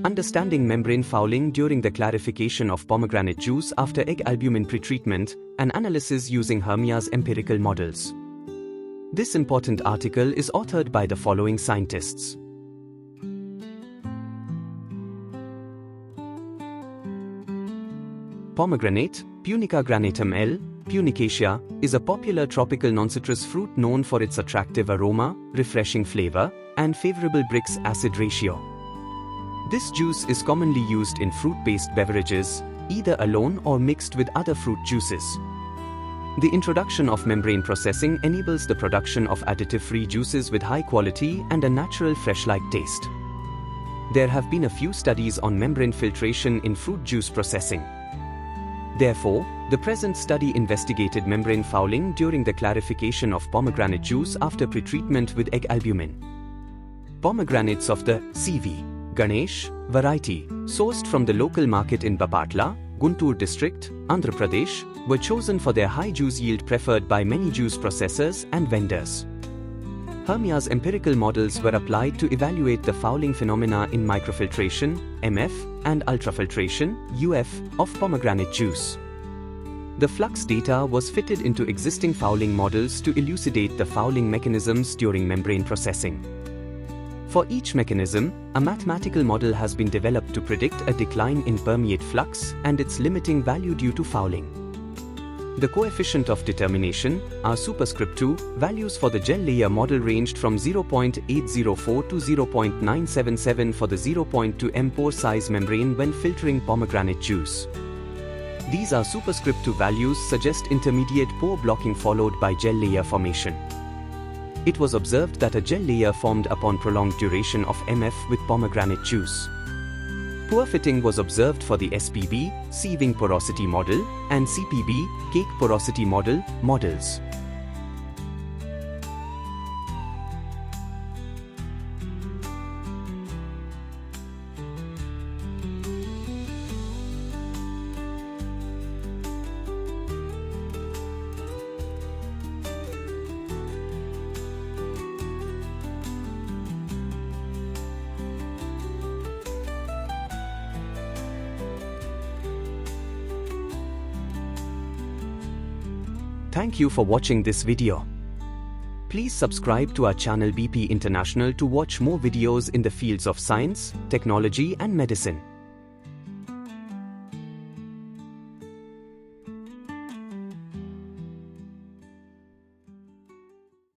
Understanding membrane fouling during the clarification of pomegranate juice after egg albumin pretreatment, an analysis using Hermia's empirical models. This important article is authored by the following scientists. Pomegranate, Punica granatum L. Punicaceae, is a popular tropical non-citrus fruit known for its attractive aroma, refreshing flavor, and favorable Brix acid ratio. This juice is commonly used in fruit-based beverages, either alone or mixed with other fruit juices. The introduction of membrane processing enables the production of additive-free juices with high quality and a natural fresh-like taste. There have been a few studies on membrane filtration in fruit juice processing. Therefore, the present study investigated membrane fouling during the clarification of pomegranate juice after pretreatment with egg albumin. Pomegranates of the CV Ganesh variety, sourced from the local market in Bapatla, Guntur District, Andhra Pradesh, were chosen for their high juice yield preferred by many juice processors and vendors. Hermia's empirical models were applied to evaluate the fouling phenomena in microfiltration, MF, and ultrafiltration, UF, of pomegranate juice. The flux data was fitted into existing fouling models to elucidate the fouling mechanisms during membrane processing. For each mechanism, a mathematical model has been developed to predict a decline in permeate flux and its limiting value due to fouling. The coefficient of determination, our superscript 2, values for the gel layer model ranged from 0.804 to 0.977 for the 0.2 m pore size membrane when filtering pomegranate juice. These are superscript 2 values suggest intermediate pore blocking followed by gel layer formation. It was observed that a gel layer formed upon prolonged duration of MF with pomegranate juice. Poor fitting was observed for the SPB, sieving porosity model, and CPB, cake porosity model, models. Thank you for watching this video. Please subscribe to our channel BP International to watch more videos in the fields of science, technology and medicine.